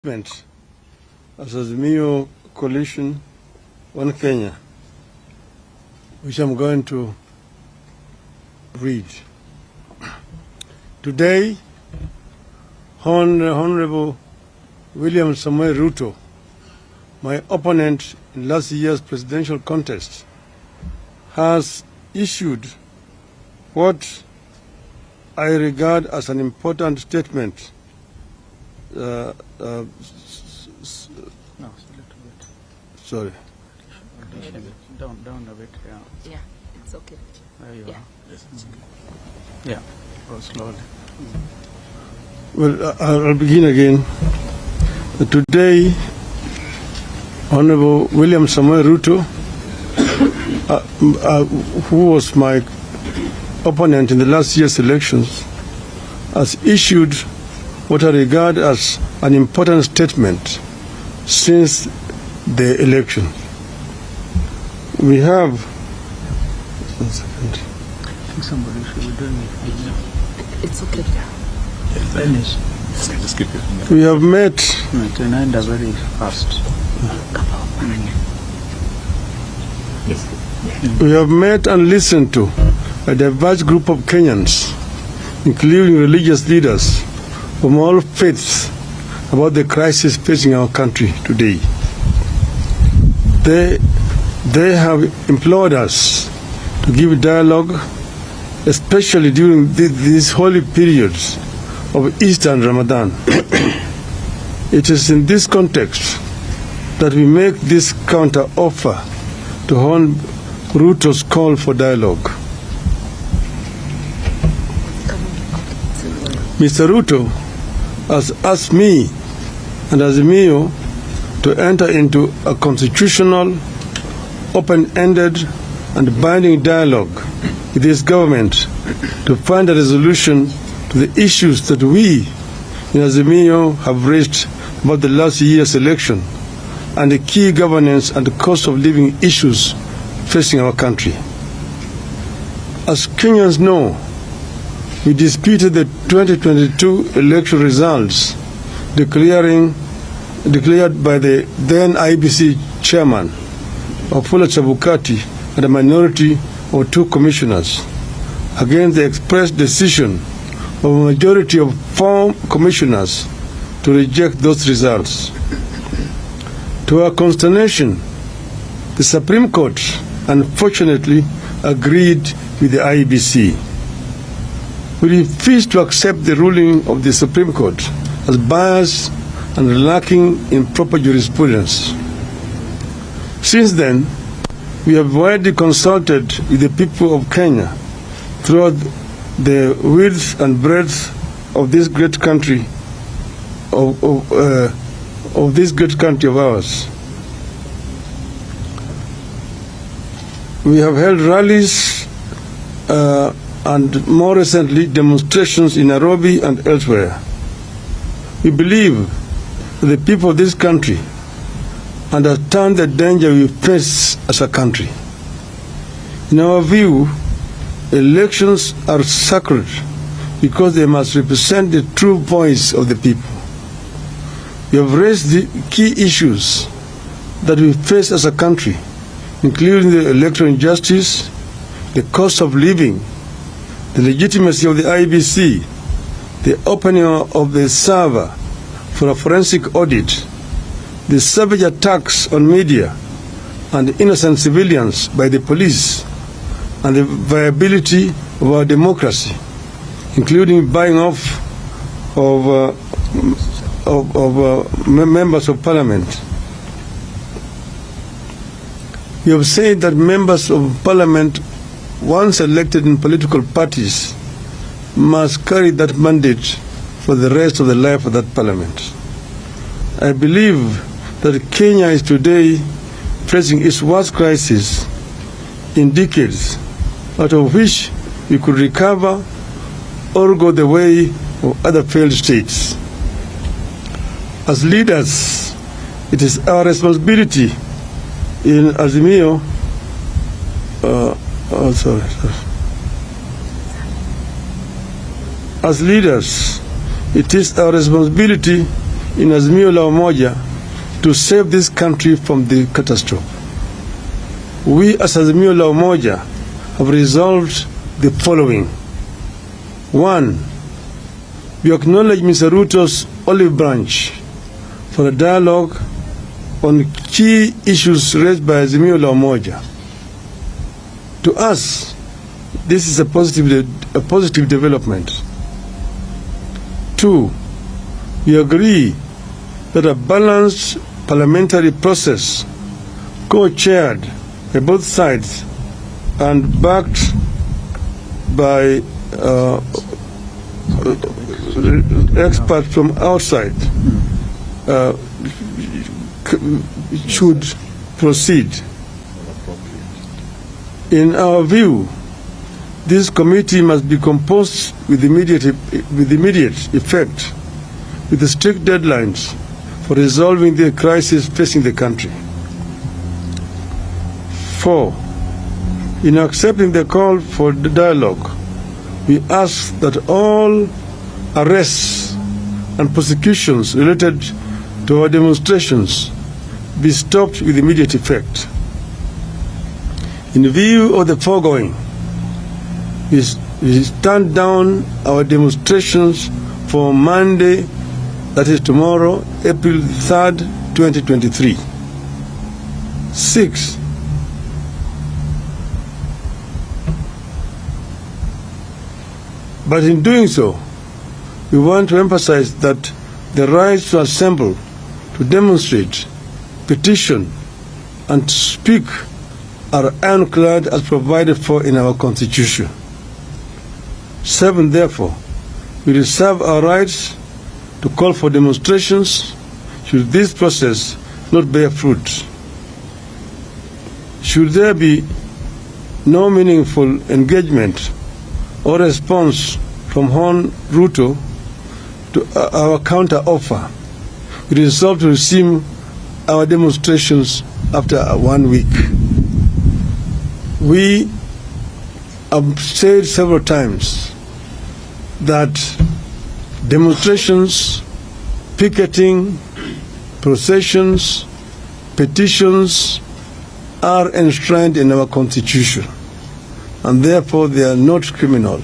As Azimio Coalition, One Kenya, which I'm going to read. Today, Honorable William Samoei Ruto, my opponent in last year's presidential contest, has issued what I regard as an important statement. No, it's a little bit. Sorry. Down a bit, yeah. Yeah, it's okay. There you Yeah. are. Yeah, go slowly. Well, I'll begin again. Today, Honorable William Samoei Ruto, who was my opponent in the last year's elections, has issued what I regard as an important statement since the election. We have... One second. I think somebody should be doing it. It's okay. Finish. Just keep your finger. We have met... No, it will end very fast. We have met and listened to a diverse group of Kenyans, including religious leaders from all faiths, about the crisis facing our country today. They have implored us to give dialogue, especially during these holy periods of Easter and Ramadan. It is in this context that we make this counter-offer to Hon. Ruto's call for dialogue. Mr. Ruto has asked me and Azimio to enter into a constitutional, open-ended and binding dialogue with this government to find a resolution to the issues that we in Azimio have raised about the last year's election and the key governance and cost of living issues facing our country. As Kenyans know, we disputed the 2022 election results declared by the then IBC chairman, Wafula Chebukati, and a minority of 2 commissioners against the express decision of a majority of 4 commissioners to reject those results. To our consternation, the Supreme Court unfortunately agreed with the IBC. We refuse to accept the ruling of the Supreme Court as biased and lacking in proper jurisprudence. Since then, we have widely consulted with the people of Kenya throughout the width and breadth of this great country of ours. We have held rallies and more recently demonstrations in Nairobi and elsewhere. We believe that the people of this country understand the danger we face as a country. In our view, elections are sacred because they must represent the true voice of the people. We have raised the key issues that we face as a country, including the electoral injustice, the cost of living, the legitimacy of the IBC, the opening of the server for a forensic audit, the savage attacks on media and innocent civilians by the police, and the viability of our democracy, including buying off of members of parliament. We have said that members of parliament, once elected in political parties, must carry that mandate for the rest of the life of that parliament. I believe that Kenya is today facing its worst crisis in decades, out of which we could recover or go the way of other failed states. As leaders, it is our responsibility in Azimio, As leaders, it is our responsibility in Azimio la Umoja to save this country from the catastrophe. We as Azimio la Umoja have resolved the following. 1. We acknowledge Mr. Ruto's olive branch for a dialogue on key issues raised by Azimio la Umoja. To us, this is a positive development. 2. We agree that a balanced parliamentary process, co-chaired by both sides and backed by experts from outside, should proceed. In our view, this committee must be composed with immediate effect, with strict deadlines for resolving the crisis facing the country. 4. In accepting the call for the dialogue, we ask that all arrests and prosecutions related to our demonstrations be stopped with immediate effect. In view of the foregoing, we stand down our demonstrations for Monday, that is tomorrow, April 3rd, 2023. 6. But in doing so, we want to emphasize that the right to assemble, to demonstrate, petition, and to speak are ironclad as provided for in our Constitution. 7. Therefore, we reserve our rights to call for demonstrations should this process not bear fruit. Should there be no meaningful engagement or response from Hon Ruto to our counter offer, we resolve to resume our demonstrations after 1 week. We have said several times that demonstrations, picketing, processions, petitions are enshrined in our Constitution, and therefore they are not criminal.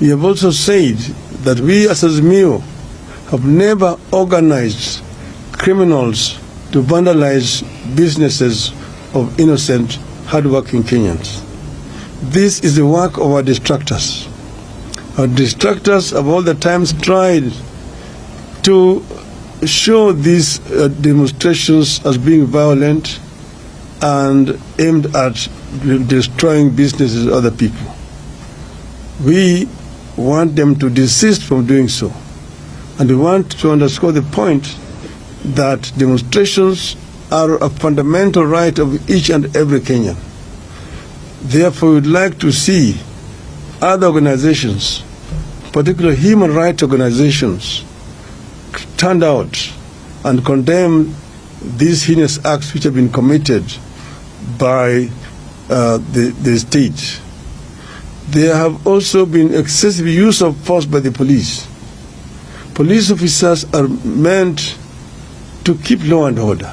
We have also said that we as Azimio have never organized criminals to vandalize businesses of innocent, hardworking Kenyans. This is the work of our distractors. Our distractors have all the times tried to show these demonstrations as being violent and aimed at destroying businesses of other people. We want them to desist from doing so. And we want to underscore the point that demonstrations are a fundamental right of each and every Kenyan. Therefore, we would like to see other organizations, particularly human rights organizations, stand out and condemn these heinous acts which have been committed by the state. There have also been excessive use of force by the police. Police officers are meant to keep law and order.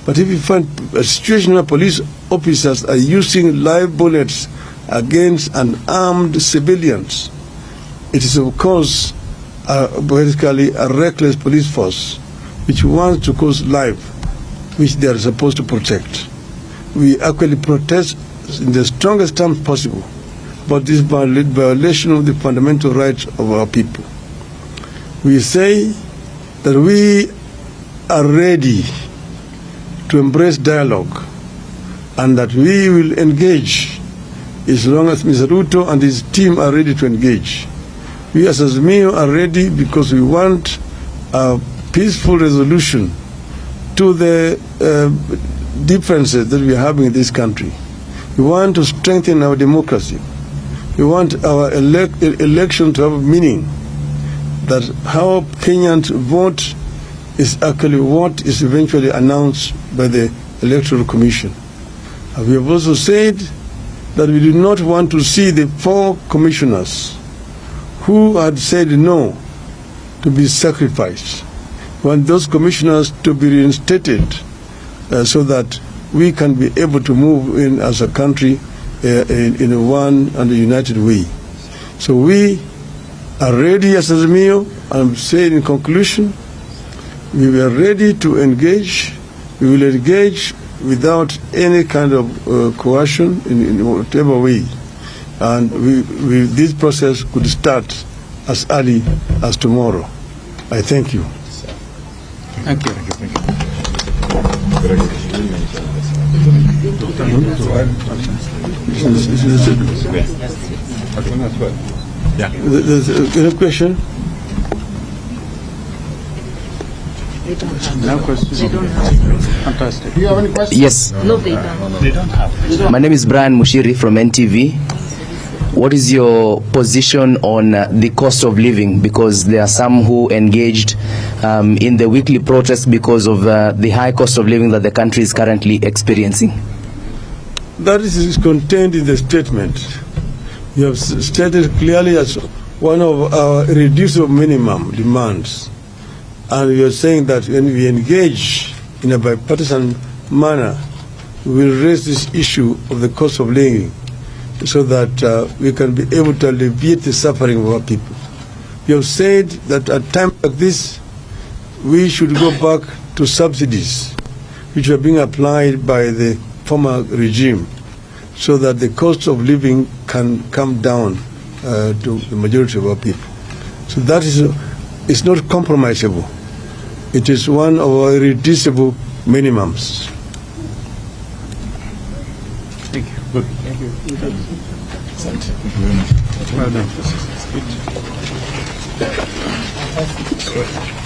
But if you find a situation where police officers are using live bullets against unarmed civilians, it is of course basically a reckless police force which wants to cause life which they are supposed to protect. We actually protest in the strongest terms possible about this violation of the fundamental rights of our people. We say that we are ready to embrace dialogue and that we will engage as long as Mr. Ruto and his team are ready to engage. We as Azimio are ready because we want a peaceful resolution to the differences that we are having in this country. We want to strengthen our democracy. We want our election to have meaning, that how Kenyans vote is actually what is eventually announced by the Electoral Commission. And we have also said that we do not want to see the 4 commissioners who had said no to be sacrificed. want those commissioners to be reinstated so that we can be able to move in as a country in a one and a united way. So we are ready as Azimio. I'm saying in conclusion, we were ready to engage. We will engage without any kind of coercion in whatever way. And this process could start as early as tomorrow. I thank you. Thank you. There's a question? No questions. They don't have. Fantastic. Do you have any questions? Yes. No, they don't. They don't have. My name is Brian Mushiri from NTV. What is your position on the cost of living? Because there are some who engaged in the weekly protest because of the high cost of living that the country is currently experiencing. That is contained in the statement. You have stated clearly as one of our reducible minimum demands. And you are saying that when we engage in a bipartisan manner, we will raise this issue of the cost of living so that we can be able to alleviate the suffering of our people. You have said that at times like this, we should go back to subsidies which are being applied by the former regime so that the cost of living can come down to the majority of our people. So that is it's not compromisable. It is one of our irreducible minimums. Thank you. Good. Thank you. Well done. Good.